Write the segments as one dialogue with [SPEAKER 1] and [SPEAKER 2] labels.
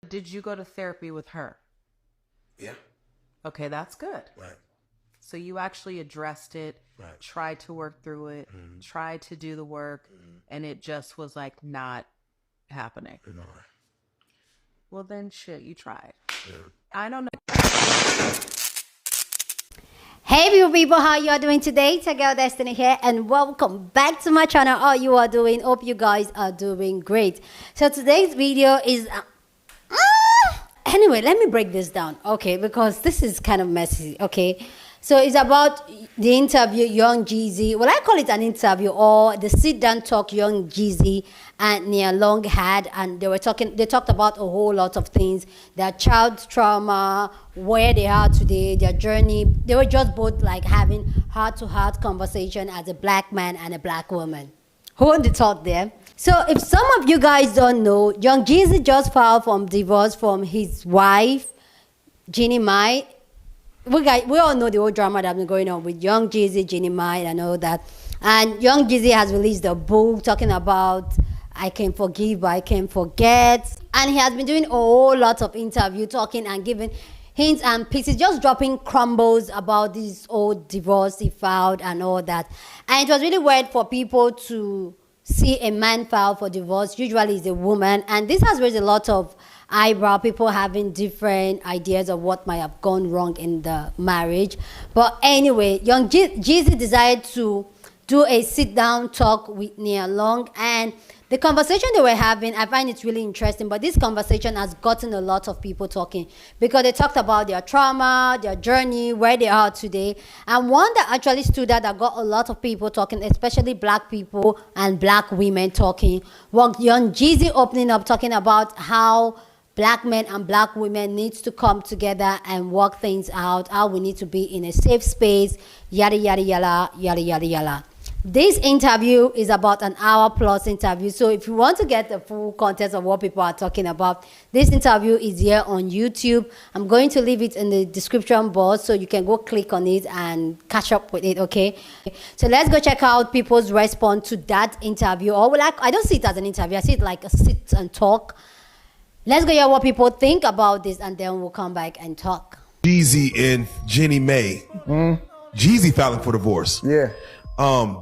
[SPEAKER 1] Did you go to therapy with her?
[SPEAKER 2] Yeah.
[SPEAKER 1] Okay, that's good.
[SPEAKER 2] Right.
[SPEAKER 1] So you actually addressed it,
[SPEAKER 2] Right.
[SPEAKER 1] tried to work through it, tried to do the work, and it just was like not happening.
[SPEAKER 2] No.
[SPEAKER 1] Well, then shit, you tried.
[SPEAKER 2] Yeah.
[SPEAKER 1] I don't know.
[SPEAKER 3] Hey beautiful people, how you are doing today? It's your girl Destiny here and welcome back to my channel. How you are doing? Hope you guys are doing great. So today's video is anyway, let me break this down, okay, because this is kind of messy, okay? So it's about the interview Young Jeezy. Well, I call it an interview or the sit down talk Young Jeezy and Nia Long had, and they talked about a whole lot of things, their child trauma, where they are today, their journey. They were just both like having heart-to-heart conversation as a black man and a black woman. Who would have thought there? So if some of you guys don't know, Young Jeezy just filed for divorce from his wife, Jeannie Mai. We all know the whole drama that's been going on with Young Jeezy, Jeannie Mai, and all that. And Young Jeezy has released a book talking about I can forgive, but I can forget. And he has been doing a whole lot of interview talking and giving hints and pieces, just dropping crumbles about this old divorce he filed and all that. And it was really weird for people to see a man file for divorce. Usually it's a woman. And this has raised a lot of eyebrow, people having different ideas of what might have gone wrong in the marriage. But anyway, Young Jeezy decided to do a sit-down talk with Nia Long, and the conversation they were having, I find it really interesting, but this conversation has gotten a lot of people talking because they talked about their trauma, their journey, where they are today. And one that actually stood out that got a lot of people talking, especially black people and black women talking, was Young Jeezy opening up, talking about how black men and black women needs to come together and work things out, how we need to be in a safe space, yada, yada, yada, yada, yada, yada. This interview is about an hour plus interview. So if you want to get the full context of what people are talking about, this interview is here on YouTube. I'm going to leave it in the description box so you can go click on it and catch up with it, okay? So let's go check out people's response to that interview. Or I don't see it as an interview. I see it like a sit and talk. Let's go hear what people think about this, and then we'll come back and talk.
[SPEAKER 2] Jeezy and Jeannie Mai. Jeezy filing for divorce.
[SPEAKER 4] Yeah.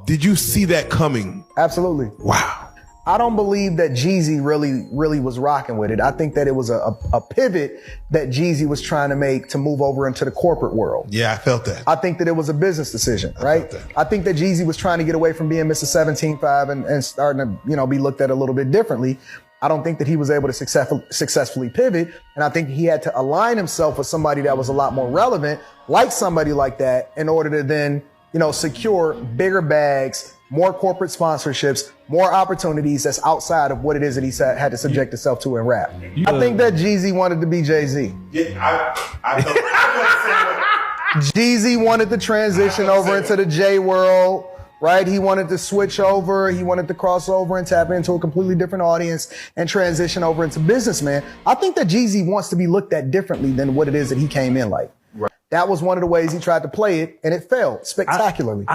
[SPEAKER 2] Did you see that coming?
[SPEAKER 4] Absolutely.
[SPEAKER 2] Wow.
[SPEAKER 4] I don't believe that Jeezy really was rocking with it. I think that it was a pivot that Jeezy was trying to make to move over into the corporate world.
[SPEAKER 2] Yeah, I felt that.
[SPEAKER 4] I think that it was a business decision, right? I think that Jeezy was trying to get away from being Mr. 17.5 and starting to, be looked at a little bit differently. I don't think that he was able to successfully pivot. And I think he had to align himself with somebody that was a lot more relevant, like somebody like that, in order to then, secure bigger bags, more corporate sponsorships, more opportunities that's outside of what it is that he had to subject himself to in rap. I think that Jeezy wanted to be Jay-Z.
[SPEAKER 2] Yeah,
[SPEAKER 4] Jeezy wanted to transition over into the J world. Right? He wanted to switch over. He wanted to cross over and tap into a completely different audience and transition over into businessman. I think that Jeezy wants to be looked at differently than what it is that he came in like. Right. That was one of the ways he tried to play it, and it failed spectacularly.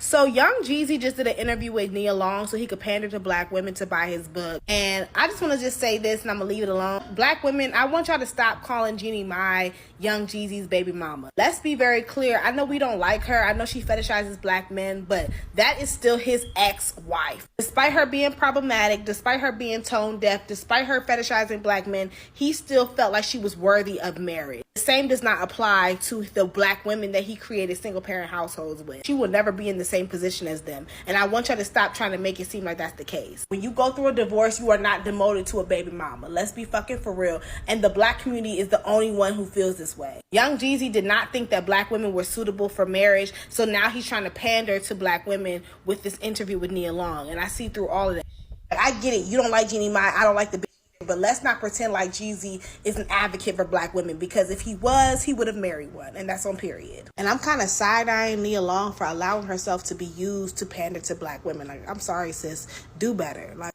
[SPEAKER 5] So Young Jeezy just did an interview with Nia Long so he could pander to black women to buy his book. And I just want to just say this, and I'm going to leave it alone. Black women, I want y'all to stop calling Jeannie Mai Young Jeezy's baby mama. Let's be very clear. I know we don't like her. I know she fetishizes black men, but that is still his ex-wife. Despite her being problematic, despite her being tone deaf, despite her fetishizing black men, he still felt like she was worthy of marriage. The same does not apply to the black women that he created single-parent households with. She will never be in the same position as them. And I want y'all to stop trying to make it seem like that's the case. When you go through a divorce, you are not demoted to a baby mama. Let's be fucking for real. And the black community is the only one who feels this way. Young Jeezy did not think that black women were suitable for marriage, so now he's trying to pander to black women with this interview with Nia Long. And I see through all of that. I get it. You don't like Jeannie Mai. I don't like the bitch. But let's not pretend like Jeezy is an advocate for black women, because if he was, he would have married one, and that's on period. And I'm kind of side-eyeing Nia Long for allowing herself to be used to pander to black women. Like, I'm sorry, sis, do better. Like,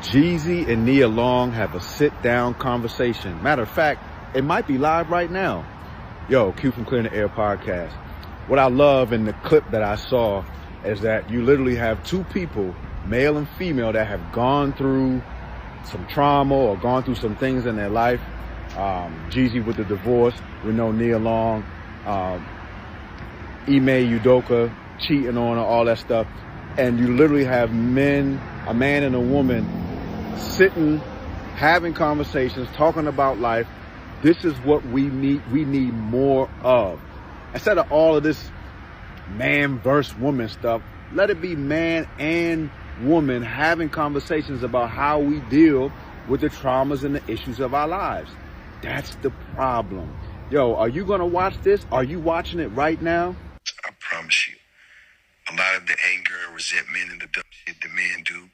[SPEAKER 6] Jeezy and Nia Long have a sit-down conversation. Matter of fact, it might be live right now. Yo, Q from Clear in the Air podcast. What I love in the clip that I saw is that you literally have two people, male and female, that have gone through some trauma or gone through some things in their life. Jeezy with the divorce. We know Nia Long, Ime Udoka cheating on her, all that stuff. And you literally have a man and a woman sitting, having conversations, talking about life. This is what we need more of. Instead of all of this man versus woman stuff, let it be man and woman having conversations about how we deal with the traumas and the issues of our lives. That's the problem. Yo, are you gonna watch this? Are you watching it right now?
[SPEAKER 7] I promise you, a lot of the anger and resentment and the dumb shit that men do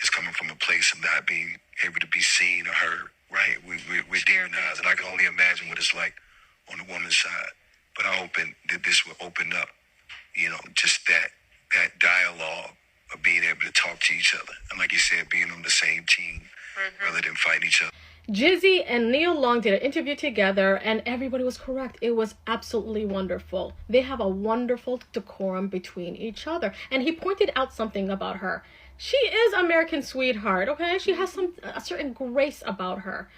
[SPEAKER 7] is coming from a place of not being able to be seen or heard, right? We're demonized, and I can only imagine what it's like on the woman's side. But I hope that this will open up, just that dialogue of being able to talk to each other. And like you said, being on the same team rather than fight each other.
[SPEAKER 8] Jeezy and Nia Long did an interview together, and everybody was correct. It was absolutely wonderful. They have a wonderful decorum between each other. And he pointed out something about her. She is American sweetheart, okay? She has a certain grace about her.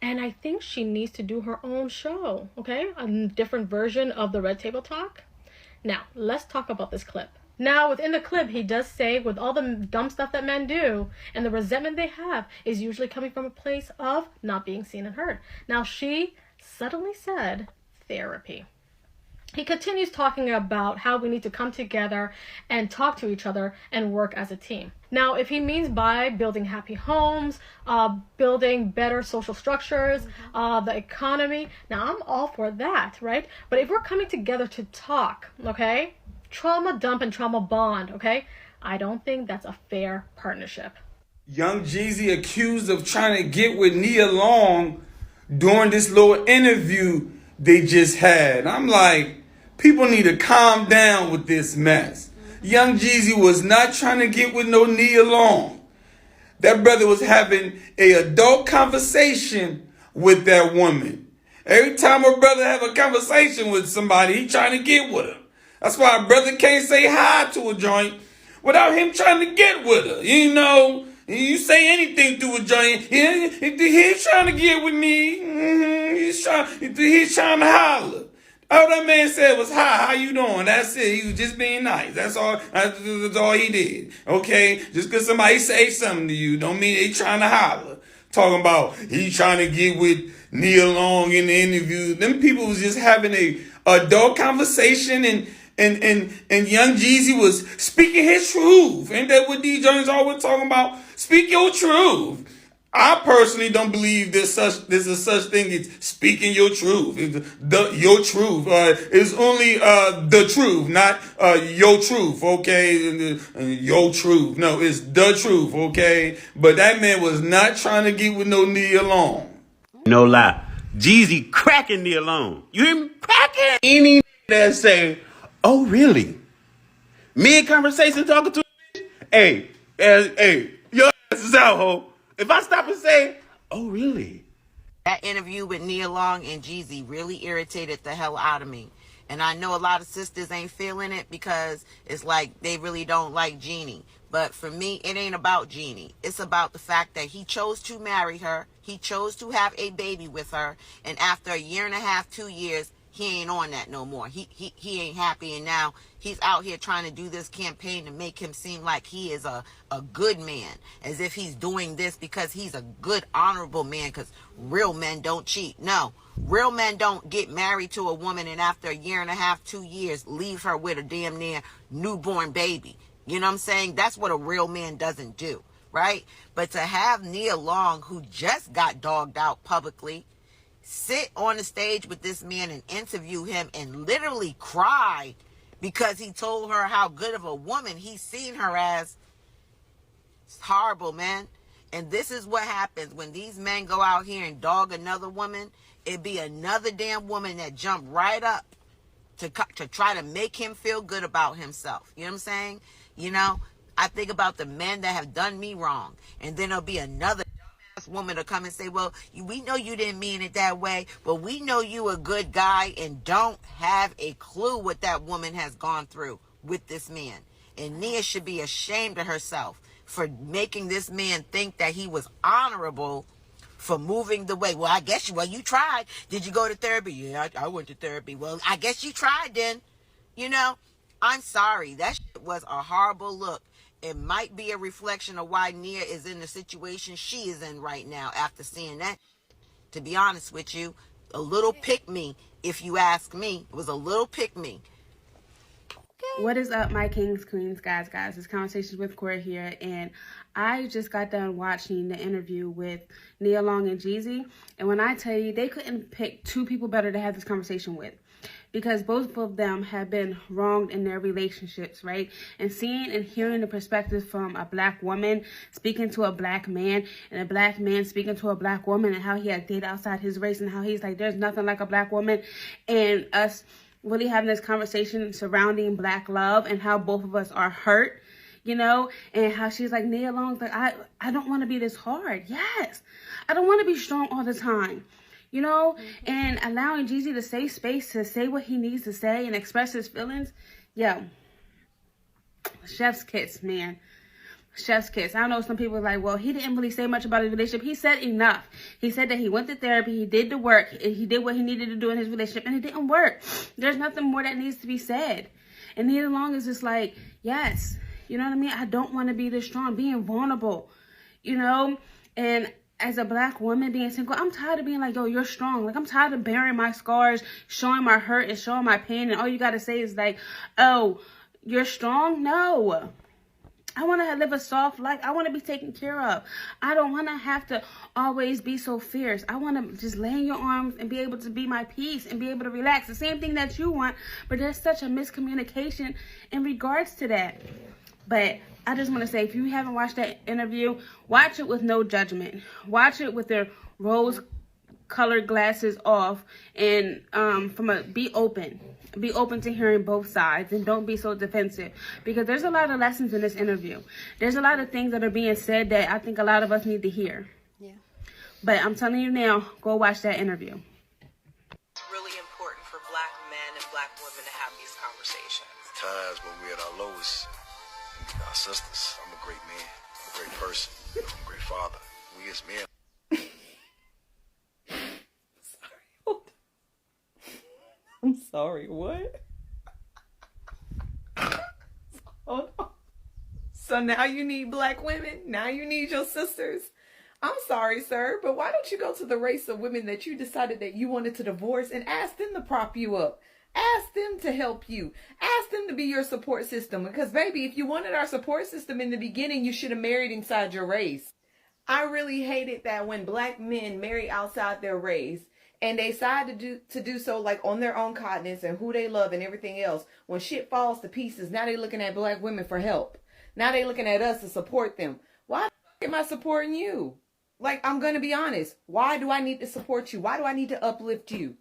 [SPEAKER 8] And I think she needs to do her own show, okay? A different version of the Red Table Talk. Now, let's talk about this clip. Now, within the clip, he does say, with all the dumb stuff that men do and the resentment they have is usually coming from a place of not being seen and heard. Now, she suddenly said therapy. He continues talking about how we need to come together and talk to each other and work as a team. Now, if he means by building happy homes, building better social structures, the economy, now I'm all for that, right? But if we're coming together to talk, okay, trauma dump and trauma bond, okay, I don't think that's a fair partnership.
[SPEAKER 9] Young Jeezy accused of trying to get with Nia Long during this little interview they just had. I'm like, people need to calm down with this mess. Young Jeezy was not trying to get with no Nia Long. That brother was having an adult conversation with that woman. Every time a brother have a conversation with somebody, he trying to get with her. That's why a brother can't say hi to a joint without him trying to get with her. You say anything through a joint, he's trying to get with me. He's trying to holler. All that man said was, hi, how you doing? That's it. He was just being nice. That's all he did. Okay? Just because somebody say something to you don't mean they trying to holler. Talking about he trying to get with Nia Long in the interview. Them people was just having a adult conversation and Young Jeezy was speaking his truth. Ain't that what D. Jones always talking about? Speak your truth. I personally don't believe there's a such thing as speaking your truth. Your truth is only the truth, not your truth, okay? Your truth. No, it's the truth, okay? But that man was not trying to get with no Nia Long.
[SPEAKER 10] No lie. Jeezy cracking Nia Long. You hear me? Cracking. Any that say, oh, really? Mid-conversation talking to a bitch? Hey, your ass is out, ho. If I stop and say, oh, really?
[SPEAKER 11] That interview with Nia Long and Jeezy really irritated the hell out of me. And I know a lot of sisters ain't feeling it because it's like they really don't like Jeannie. But for me, it ain't about Jeannie. It's about the fact that he chose to marry her. He chose to have a baby with her. And after a year and a half, 2 years, he ain't on that no more. He ain't happy, and now he's out here trying to do this campaign to make him seem like he is a good man, as if he's doing this because he's a good, honorable man, because real men don't cheat. No, real men don't get married to a woman and after a year and a half, 2 years, leave her with a damn near newborn baby. You know what I'm saying? That's what a real man doesn't do, right? But to have Nia Long, who just got dogged out publicly, sit on the stage with this man and interview him and literally cry because he told her how good of a woman he's seen her as. It's horrible, man. And this is what happens when these men go out here and dog another woman. It'd be another damn woman that jump right up to try to make him feel good about himself. You know what I'm saying? I think about the men that have done me wrong, and then there'll be another woman to come and say, well, we know you didn't mean it that way, but we know you a good guy, and don't have a clue what that woman has gone through with this man. And Nia should be ashamed of herself for making this man think that he was honorable for moving the way. Well, I guess you tried. Did you go to therapy? Yeah, I went to therapy. Well, I guess you tried then. You know, I'm sorry. That shit was a horrible look. It might be a reflection of why Nia is in the situation she is in right now after seeing that. To be honest with you, a little pick-me, if you ask me. It was a little pick-me.
[SPEAKER 5] What is up, my kings, queens, guys? It's Conversations with Cora here, and I just got done watching the interview with Nia Long and Jeezy, and when I tell you, they couldn't pick two people better to have this conversation with, because both of them have been wronged in their relationships, right? And seeing and hearing the perspective from a black woman speaking to a black man, and a black man speaking to a black woman, and how he had dated outside his race, and how he's like, there's nothing like a black woman, and us really having this conversation surrounding black love and how both of us are hurt, you know, and how she's like, Nia Long's like, I don't want to be this hard. Yes, I don't want to be strong all the time, you know, and allowing Jeezy to save space to say what he needs to say and express his feelings. Yeah, chef's kiss, man. Chef's kiss. I know some people are like, well, he didn't really say much about his relationship. He said enough. He said that he went to therapy, he did the work, he did what he needed to do in his relationship, and it didn't work. There's nothing more that needs to be said. And Nia Long is just like, yes, you know what I mean? I don't want to be this strong, being vulnerable, you know? And as a black woman being single, I'm tired of being like, yo, you're strong. Like, I'm tired of bearing my scars, showing my hurt and showing my pain, and all you got to say is like, oh, you're strong? No. I want to live a soft life. I want to be taken care of. I don't want to have to always be so fierce. I want to just lay in your arms and be able to be my peace and be able to relax. The same thing that you want, but there's such a miscommunication in regards to that. But I just want to say, if you haven't watched that interview, watch it with no judgment. Watch it with their rose-colored glasses off, and be open. Be open to hearing both sides, and don't be so defensive, because there's a lot of lessons in this interview. There's a lot of things that are being said that I think a lot of us need to hear. Yeah. But I'm telling you now, go watch that interview.
[SPEAKER 12] It's really important for black men and black women to have these conversations.
[SPEAKER 7] Times when we're at our lowest, our sisters, I'm a great man, I'm a great person, I'm a great father. We as men.
[SPEAKER 1] I'm sorry, what? Hold on. So now you need black women? Now you need your sisters? I'm sorry, sir, but why don't you go to the race of women that you decided that you wanted to divorce and ask them to prop you up? Ask them to help you. Ask them to be your support system. Because, baby, if you wanted our support system in the beginning, you should have married inside your race. I really hated that when black men marry outside their race, and they decide to do so like on their own continence and who they love and everything else. When shit falls to pieces, now they looking at black women for help. Now they looking at us to support them. Why the fuck am I supporting you? Like, I'm going to be honest. Why do I need to support you? Why do I need to uplift you?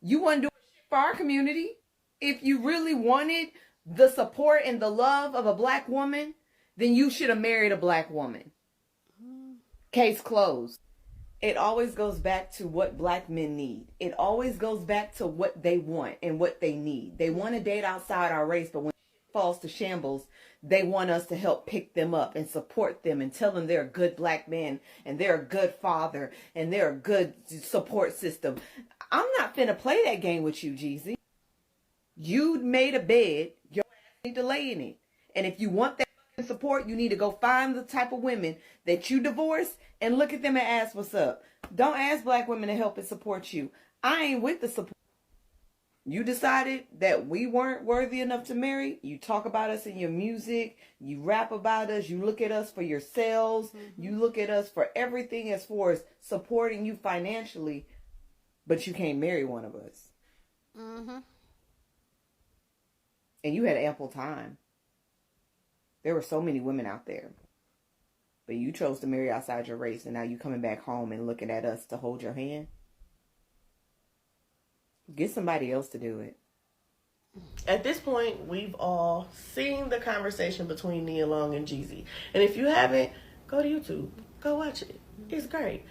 [SPEAKER 1] You want to do shit for our community? If you really wanted the support and the love of a black woman, then you should have married a black woman. Case closed. It always goes back to what black men need. It always goes back to what they want and what they need. They want to date outside our race, but when it falls to shambles, they want us to help pick them up and support them and tell them they're a good black man and they're a good father and they're a good support system. I'm not finna play that game with you, Jeezy. You made a bed, your ass need to lay in it. And if you want that support, you need to go find the type of women that you divorce and look at them and ask what's up. Don't ask black women to help and support you. I ain't with the support. You decided that we weren't worthy enough to marry. You talk about us in your music. You rap about us. You look at us for your sales. You look at us for everything as far as supporting you financially, but you can't marry one of us. And you had ample time. There were so many women out there. But you chose to marry outside your race, and now you coming back home and looking at us to hold your hand? Get somebody else to do it.
[SPEAKER 13] At this point, we've all seen the conversation between Nia Long and Jeezy. And if you haven't, go to YouTube. Go watch it. It's great.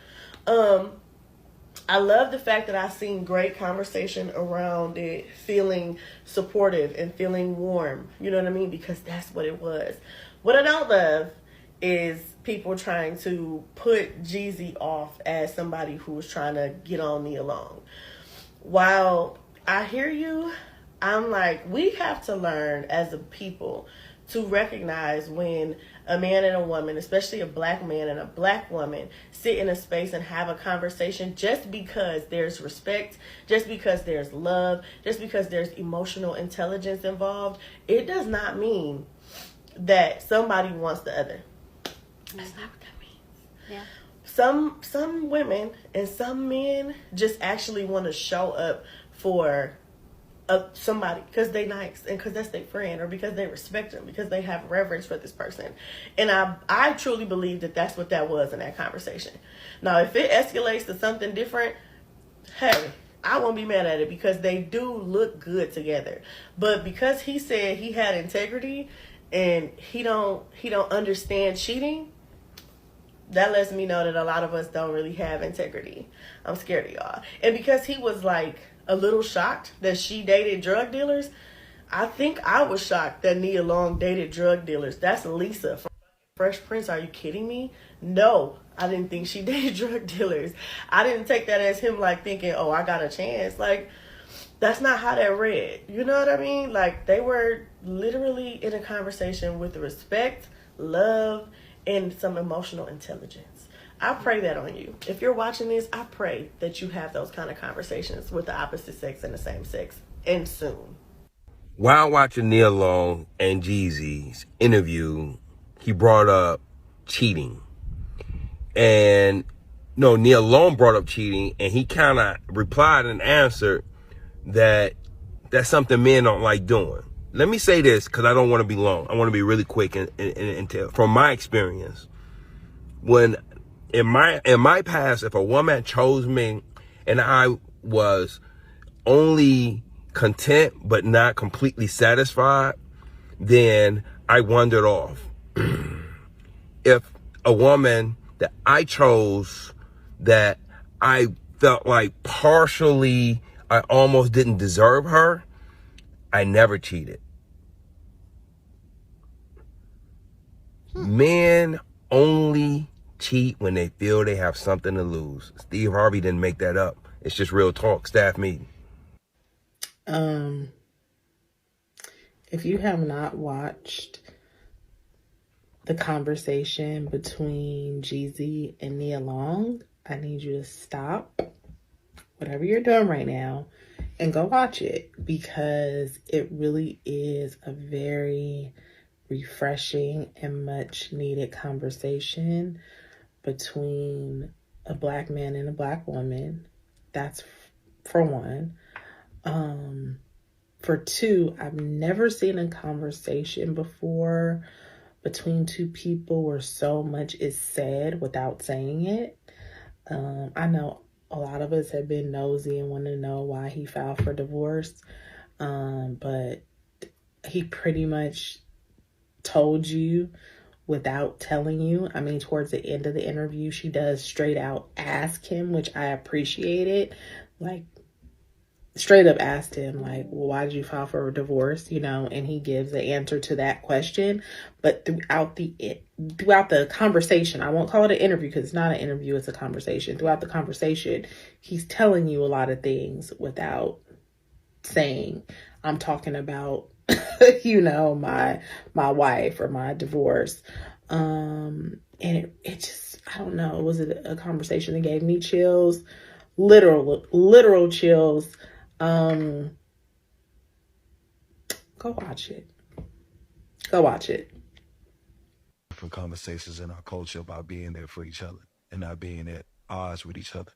[SPEAKER 13] I love the fact that I've seen great conversation around it, feeling supportive and feeling warm. You know what I mean? Because that's what it was. What I don't love is people trying to put Jeezy off as somebody who was trying to get on Nia Long. While I hear you, I'm like, we have to learn as a people to recognize when a man and a woman, especially a black man and a black woman, sit in a space and have a conversation. Just because there's respect, just because there's love, just because there's emotional intelligence involved, it does not mean that somebody wants the other. That's not what that means.
[SPEAKER 3] Yeah.
[SPEAKER 13] Some women and some men just actually want to show up for somebody because they nice and because that's their friend, or because they respect them, because they have reverence for this person. And I truly believe that that's what that was in that conversation. Now, if it escalates to something different, hey, I won't be mad at it, because they do look good together. But because he said he had integrity and he don't understand cheating, that lets me know that a lot of us don't really have integrity. I'm scared of y'all. And because he was like a little shocked that she dated drug dealers, I think I was shocked that Nia Long dated drug dealers. That's Lisa from Fresh Prince. Are you kidding me? No, I didn't think she dated drug dealers. I didn't take that as him like thinking, oh, I got a chance. Like, that's not how that read. You know what I mean? Like, they were literally in a conversation with respect, love, and some emotional intelligence. I pray that on you. If you're watching this, I pray that you have those kind of conversations with the opposite sex and the same sex, and soon.
[SPEAKER 14] While watching Nia Long and Jeezy's interview, he brought up cheating. And no, Nia Long brought up cheating, and he kind of replied and answered that that's something men don't like doing. Let me say this, because I don't want to be long. I want to be really quick and tell. From my experience, when in my past, if a woman chose me and I was only content but not completely satisfied, then I wandered off. If a woman that I chose that I felt like partially I almost didn't deserve her, I never cheated. Men only cheat when they feel they have something to lose. Steve Harvey didn't make that up. It's just real talk, staff meeting.
[SPEAKER 5] If you have not watched the conversation between Jeezy and Nia Long, I need you to stop whatever you're doing right now and go watch it, because it really is a very refreshing and much needed conversation between a black man and a black woman. That's for one. For two, I've never seen a conversation before between two people where so much is said without saying it. I know a lot of us have been nosy and want to know why he filed for divorce. But he pretty much told you without telling you. I mean, towards the end of the interview, she does straight out ask him, which I appreciated. Like, straight up asked him, like, well, why did you file for a divorce? You know, and he gives the answer to that question. But throughout the conversation, I won't call it an interview because it's not an interview, it's a conversation. Throughout the conversation, he's telling you a lot of things without saying, I'm talking about, you know, my wife or my divorce. And it just, I don't know, was it a conversation that gave me chills? Literal chills. Go watch it. Go watch it.
[SPEAKER 15] Different conversations in our culture about being there for each other and not being at odds with each other.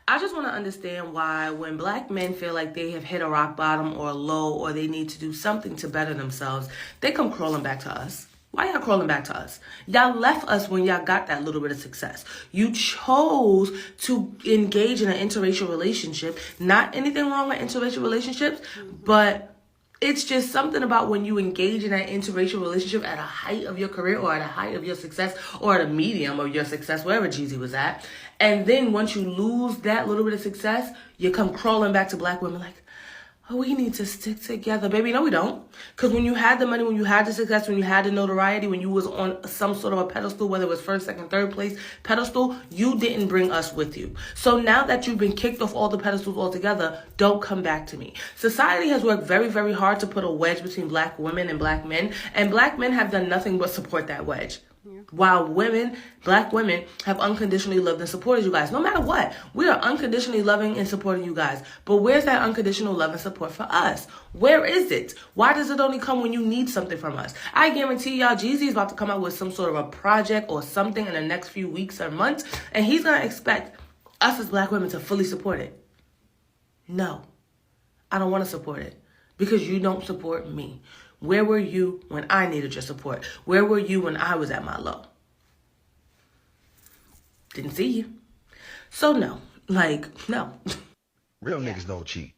[SPEAKER 16] I just want to understand why when black men feel like they have hit a rock bottom or a low, or they need to do something to better themselves, they come crawling back to us. Why y'all crawling back to us? Y'all left us when y'all got that little bit of success. You chose to engage in an interracial relationship. Not anything wrong with interracial relationships, but it's just something about when you engage in an interracial relationship at a height of your career, or at a height of your success, or at a medium of your success, wherever Jeezy was at. And then once you lose that little bit of success, you come crawling back to black women like, oh, we need to stick together. Baby, no, we don't. Because when you had the money, when you had the success, when you had the notoriety, when you was on some sort of a pedestal, whether it was first, second, third place pedestal, you didn't bring us with you. So now that you've been kicked off all the pedestals altogether, don't come back to me. Society has worked very, very hard to put a wedge between black women and black men. And black men have done nothing but support that wedge. While women, black women, have unconditionally loved and supported you guys. No matter what, we are unconditionally loving and supporting you guys. But where's that unconditional love and support for us? Where is it? Why does it only come when you need something from us? I guarantee y'all, Jeezy is about to come out with some sort of a project or something in the next few weeks or months, and he's going to expect us as black women to fully support it. No, I don't want to support it because you don't support me. Where were you when I needed your support? Where were you when I was at my low? Didn't see you. So no. No.
[SPEAKER 15] Real niggas don't cheat.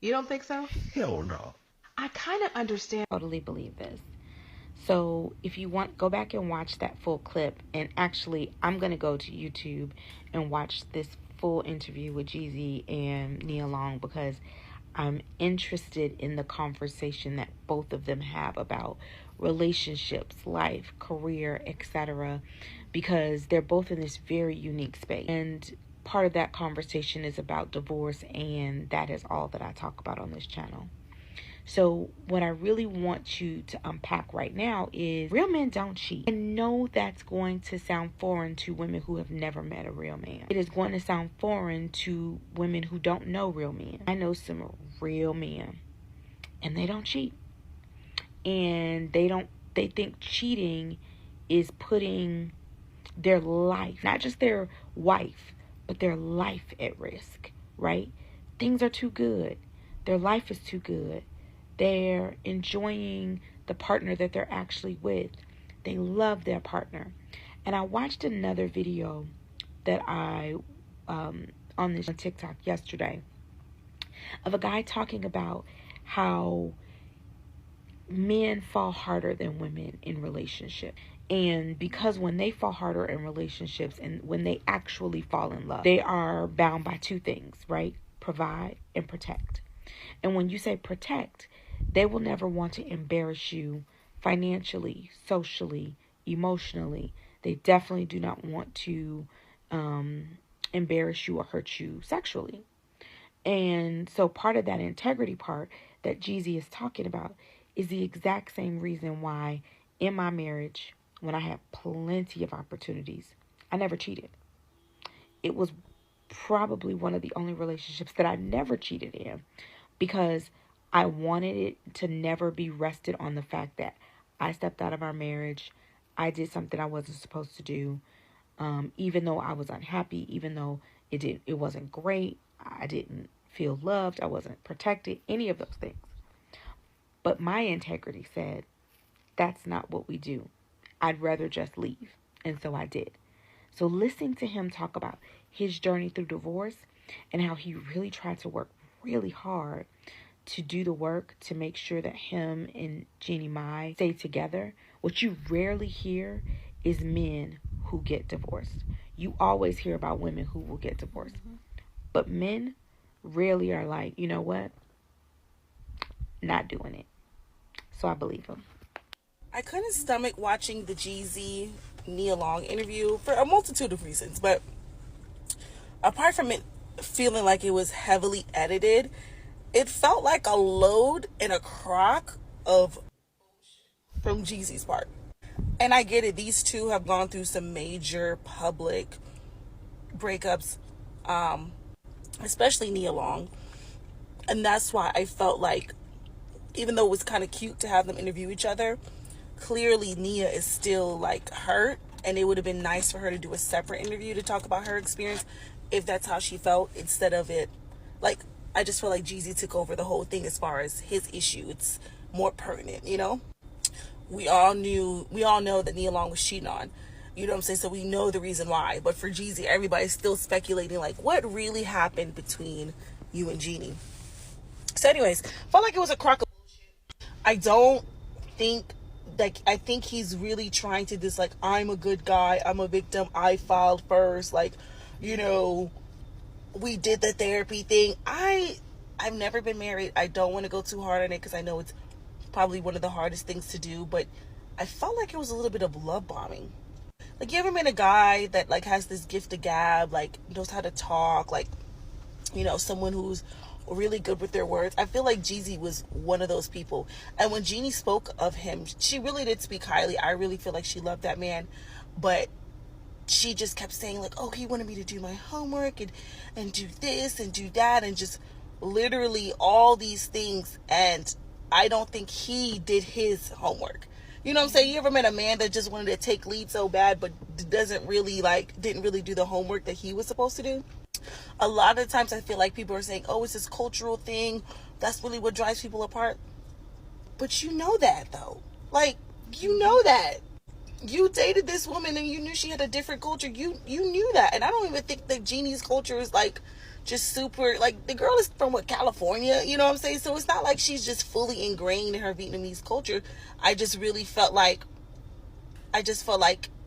[SPEAKER 17] You don't think so?
[SPEAKER 15] Hell no.
[SPEAKER 17] I kind of understand.
[SPEAKER 18] Totally believe this. So if you want, go back and watch that full clip. And actually, I'm going to go to YouTube and watch this full interview with Jeezy and Nia Long because I'm interested in the conversation that both of them have about relationships, life, career, etc. because they're both in this very unique space. And part of that conversation is about divorce, and that is all that I talk about on this channel. So what I really want you to unpack right now is real men don't cheat. I know that's going to sound foreign to women who have never met a real man. It is going to sound foreign to women who don't know real men. I know some real men, and they don't cheat. And they think cheating is putting their life, not just their wife, but their life at risk, right? Things are too good. Their life is too good. They're enjoying the partner that they're actually with. They love their partner. And I watched another video that on TikTok yesterday of a guy talking about how men fall harder than women in relationships. And because when they fall harder in relationships and when they actually fall in love, they are bound by two things, right? Provide and protect. And when you say protect, they will never want to embarrass you financially, socially, emotionally. They definitely do not want to embarrass you or hurt you sexually. And so part of that integrity part that Jeezy is talking about is the exact same reason why in my marriage, when I had plenty of opportunities, I never cheated. It was probably one of the only relationships that I never cheated in because I wanted it to never be rested on the fact that I stepped out of our marriage. I did something I wasn't supposed to do. Even though I was unhappy, even though it wasn't great, I didn't feel loved, I wasn't protected, any of those things. But my integrity said, that's not what we do. I'd rather just leave. And so I did. So listening to him talk about his journey through divorce and how he really tried to work really hard to do the work to make sure that him and Jeannie Mai stay together. What you rarely hear is men who get divorced. You always hear about women who will get divorced. But men rarely are like, you know what? Not doing it. So I believe him.
[SPEAKER 5] I couldn't stomach watching the Jeezy Nia Long interview for a multitude of reasons, but apart from it feeling like it was heavily edited, it felt like a load in a crock of from Jeezy's part. And I get it, these two have gone through some major public breakups, especially Nia Long. And that's why I felt like, even though it was kind of cute to have them interview each other, clearly Nia is still like hurt, and it would have been nice for her to do a separate interview to talk about her experience if that's how she felt, instead of it like, I just feel like Jeezy took over the whole thing as far as his issue. It's more pertinent, you know? We all know that Nia Long was cheating on, you know what I'm saying? So we know the reason why. But for Jeezy, everybody's still speculating like, what really happened between you and Jeannie? So anyways, felt like it was a crock of bullshit. I don't think, like, I think he's really trying to just like, I'm a good guy, I'm a victim, I filed first, like, you know, we did the therapy thing. I
[SPEAKER 19] I've never been married. I don't want to go too hard on it because I know it's probably one of the hardest things to do, but I felt like it was a little bit of love bombing. Like, you ever met a guy that like has this gift of gab, like knows how to talk, like, you know, someone who's really good with their words? I feel like Jeezy was one of those people. And when Jeannie spoke of him, she really did speak highly. I really feel like she loved that man, but she just kept saying like, oh, he wanted me to do my homework and do this and do that, and just literally all these things. And I don't think he did his homework. You know what I'm saying? You ever met a man that just wanted to take lead so bad, but didn't really do the homework that he was supposed to do? A lot of times I feel like people are saying, oh, it's this cultural thing. That's really what drives people apart. But you know that, though. Like, you know that. You dated this woman and you knew she had a different culture. You knew that. And I don't even think that Jeannie's culture is like just super, like, the girl is from California, you know what I'm saying? So it's not like she's just fully ingrained in her Vietnamese culture. I just felt like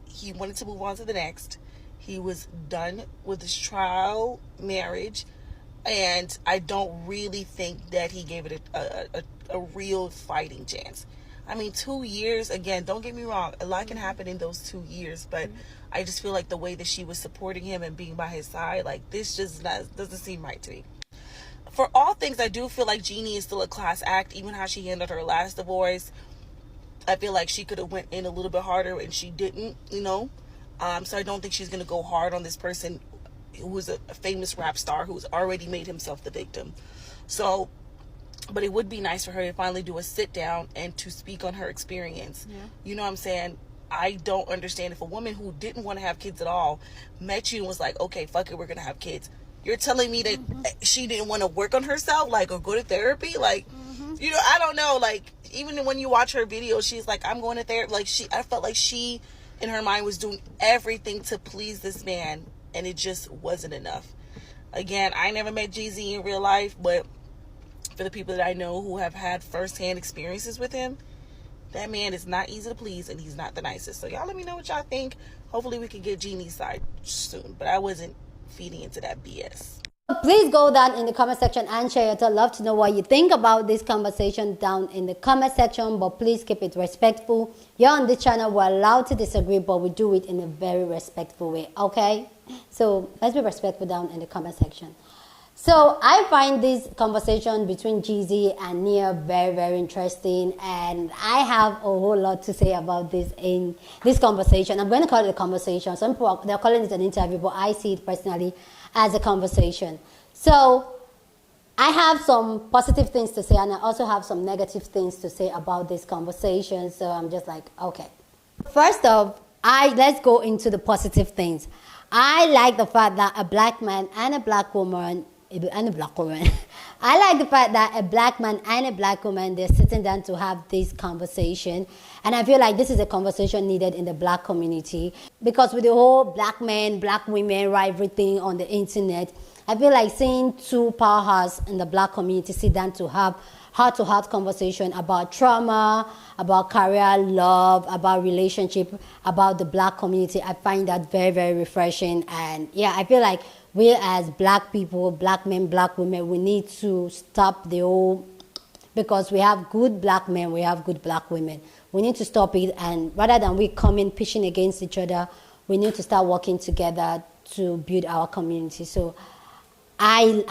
[SPEAKER 19] he wanted to move on to the next. He was done with his trial marriage, and I don't really think that he gave it a real fighting chance. I mean, 2 years, again, don't get me wrong, a lot can happen in those 2 years, but I just feel like the way that she was supporting him and being by his side, like, this just doesn't seem right to me. For all things, I do feel like Jeannie is still a class act, even how she handled her last divorce. I feel like she could have went in a little bit harder, and she didn't, you know. So I don't think she's going to go hard on this person who was a famous rap star who's already made himself the victim. So, but it would be nice for her to finally do a sit down and to speak on her experience. Yeah. You know what I'm saying? I don't understand if a woman who didn't want to have kids at all met you and was like, okay, fuck it, we're going to have kids. You're telling me that she didn't want to work on herself, like, or go to therapy? Like, you know, I don't know. Like, even when you watch her videos, she's like, I'm going to therapy. Like, I felt like she, in her mind, was doing everything to please this man, and it just wasn't enough. Again, I never met Jeezy in real life, but for the people that I know who have had firsthand experiences with him, that man is not easy to please, and he's not the nicest. So y'all let me know what y'all think. Hopefully we can get Jeannie's side soon, but I wasn't feeding into that BS.
[SPEAKER 3] Please go down in the comment section and share your thoughts. Love to know what you think about this conversation down in the comment section, but please keep it respectful. You're on this channel, we're allowed to disagree, but we do it in a very respectful way, okay? So let's be respectful down in the comment section. So I find this conversation between Jeezy and Nia very, very interesting, and I have a whole lot to say about this in this conversation. I'm going to call it a conversation. Some people, they're calling it an interview, but I see it personally as a conversation. So I have some positive things to say, and I also have some negative things to say about this conversation. So I'm just like, okay. First off, let's go into the positive things. I like the fact that a black man and a black woman, I like the fact that a black man and a black woman, they're sitting down to have this conversation. And I feel like this is a conversation needed in the black community, because with the whole black men, black women rivalry thing on the internet, I feel like seeing two powerhouses in the black community sit down to have heart-to-heart conversation about trauma, about career, love, about relationship, about the black community. I find that very, very refreshing. And yeah, I feel like we as black people, black men, black women, we need to stop the whole, because we have good black men, we have good black women. We need to stop it, and rather than we coming pushing against each other, we need to start working together to build our community. So I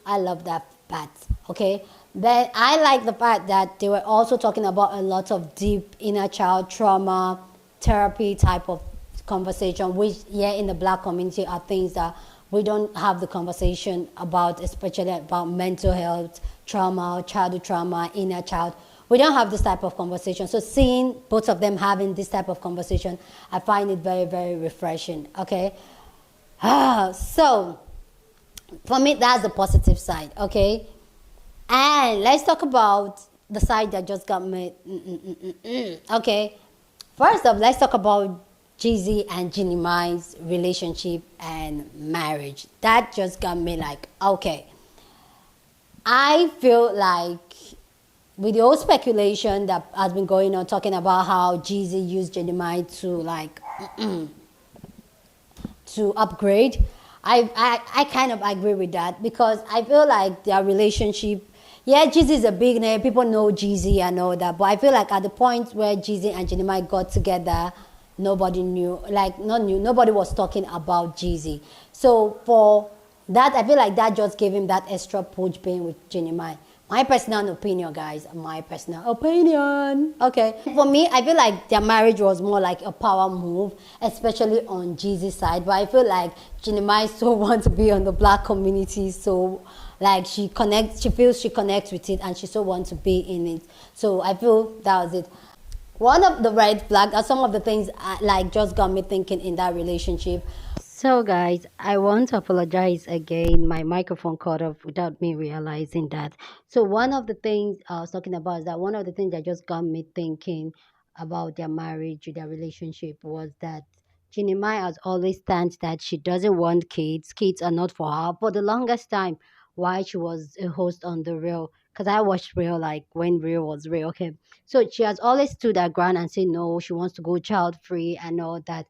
[SPEAKER 3] love that part, okay? But I like the fact that they were also talking about a lot of deep inner child trauma, therapy type of conversation, which in the black community are things that we don't have the conversation about, especially about mental health, trauma, childhood trauma, inner child. We don't have this type of conversation. So seeing both of them having this type of conversation, I find it very, very refreshing, okay? So for me, that's the positive side, okay? And let's talk about the side that just got me. Okay, first off, let's talk about Jeezy and Jeannie Mai's relationship and marriage. That just got me like, okay. I feel like with the whole speculation that has been going on, talking about how Jeezy used Jeannie Mai to like to upgrade, I kind of agree with that because I feel like their relationship. Yeah, Jeezy is a big name. People know Jeezy and all that. But I feel like at the point where Jeezy and Jenny got together, nobody knew. Like, not knew. Nobody was talking about Jeezy. So for that, I feel like that just gave him that extra push being with Jenny. My personal opinion, guys. My personal opinion. Okay. For me, I feel like their marriage was more like a power move, especially on Jeezy's side. But I feel like Jenny so wants to be on the black community, so like she feels she connects with it, and she so wants to be in it. So I feel that was it. One of the red flags are some of the things like just got me thinking in that relationship. So, guys, I want to apologize again. My microphone cut off without me realizing that. So, one of the things I was talking about is that one of the things that just got me thinking about their marriage, their relationship, was that Ginny Mai has always stands that she doesn't want kids. Kids are not for her. For the longest time, while she was a host on The Real, because I watched Real like when Real was real. Okay, so she has always stood her ground and said no, she wants to go child free and all that.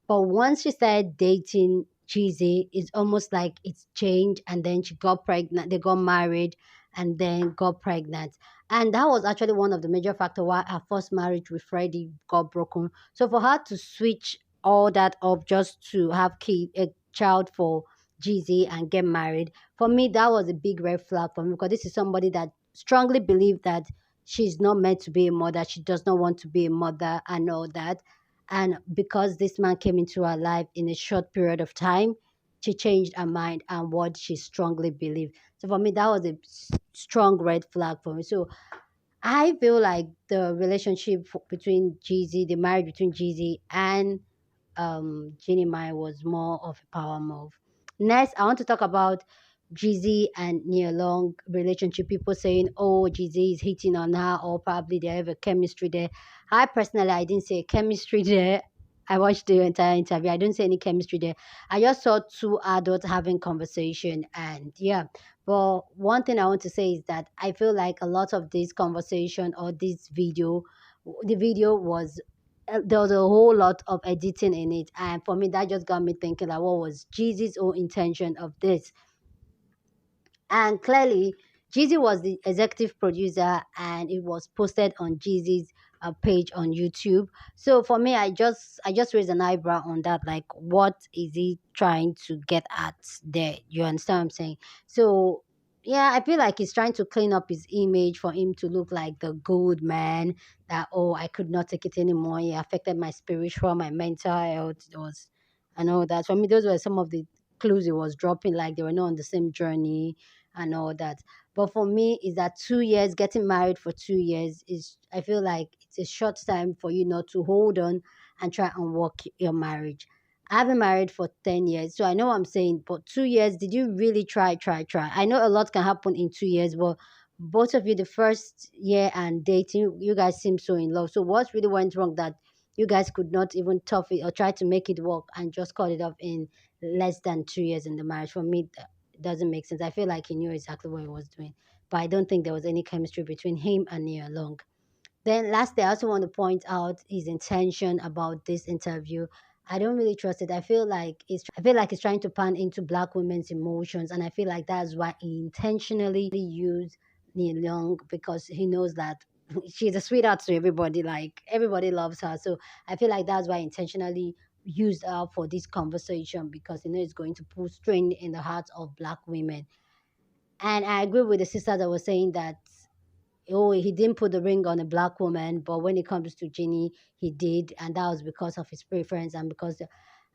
[SPEAKER 3] But once she started dating Cheesy, it's almost like it's changed. And then she got pregnant. They got married, and then got pregnant. And that was actually one of the major factors why her first marriage with Freddie got broken. So for her to switch all that up just to have a child for Jeezy and get married, for me that was a big red flag for me because this is somebody that strongly believed that she's not meant to be a mother. She does not want to be a mother and all that. And because this man came into her life in a short period of time, she changed her mind and what she strongly believed. So for me, that was a strong red flag for me. So I feel like the relationship between Jeezy, the marriage between Jeezy and Ginny Mai was more of a power move. Next, I want to talk about Jeezy and Nia Long relationship. People saying, "Oh, Jeezy is hitting on her," or probably they have a chemistry there. I personally, I didn't say chemistry there. I watched the entire interview. I didn't see any chemistry there. I just saw two adults having conversation, and yeah. But one thing I want to say is that I feel like a lot of this conversation or this video, the video was there was a whole lot of editing in it, and for me that just got me thinking like what was Jeezy's own intention of this. And clearly Jeezy was the executive producer and it was posted on Jeezy's page on YouTube. So for me, I just raised an eyebrow on that, like what is he trying to get at there? You understand what I'm saying? So yeah, I feel like he's trying to clean up his image for him to look like the good man that, oh, I could not take it anymore. It affected my spiritual, my mental health. It was, I know that for me, those were some of the clues he was dropping, like they were not on the same journey and all that. But for me, is that 2 years, getting married for 2 years is, I feel like it's a short time for you not to hold on and try and work your marriage. I've been married for 10 years, so I know what I'm saying. But 2 years, did you really try? I know a lot can happen in 2 years, but both of you, the first year and dating, you guys seem so in love. So what really went wrong that you guys could not even tough it or try to make it work and just cut it off in less than 2 years in the marriage? For me, it doesn't make sense. I feel like he knew exactly what he was doing, but I don't think there was any chemistry between him and Nia Long. Then lastly, I also want to point out his intention about this interview. I don't really trust it. I feel like he's trying to pan into black women's emotions, and I feel like that's why he intentionally used Nia Long because he knows that she's a sweetheart to everybody. Like everybody loves her, so I feel like that's why he intentionally used her for this conversation because he knows it's going to put strain in the hearts of black women. And I agree with the sister that was saying that, oh, he didn't put the ring on a black woman, but when it comes to Ginny, he did, and that was because of his preference and because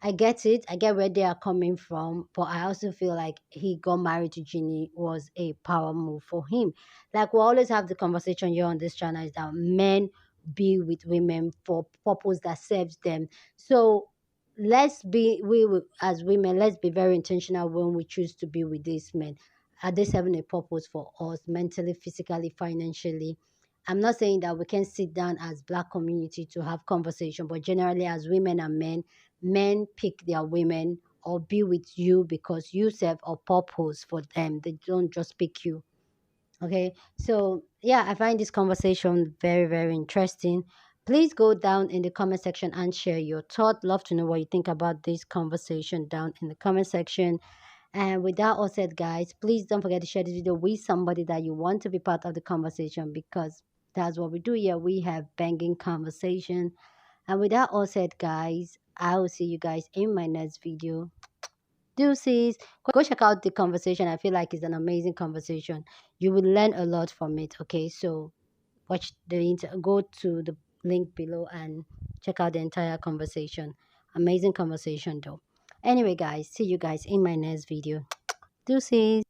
[SPEAKER 3] I get it, I get where they are coming from, but I also feel like he got married to Ginny was a power move for him. Like we always have the conversation here on this channel is that men be with women for purpose that serves them. So as women, let's be very intentional when we choose to be with these men. Are they serving a purpose for us mentally, physically, financially? I'm not saying that we can sit down as black community to have conversation, but generally as women and men pick their women or be with you because you serve a purpose for them. They don't just pick you. Okay. So yeah, I find this conversation very, very interesting. Please go down in the comment section and share your thought. Love to know what you think about this conversation down in the comment section. And with that all said, guys, please don't forget to share this video with somebody that you want to be part of the conversation, because that's what we do here. We have banging conversation. And with that all said, guys, I will see you guys in my next video. Deuces. Go check out the conversation. I feel like it's an amazing conversation. You will learn a lot from it. Okay, so go to the link below and check out the entire conversation. Amazing conversation though. Anyway, guys, see you guys in my next video. Deuces.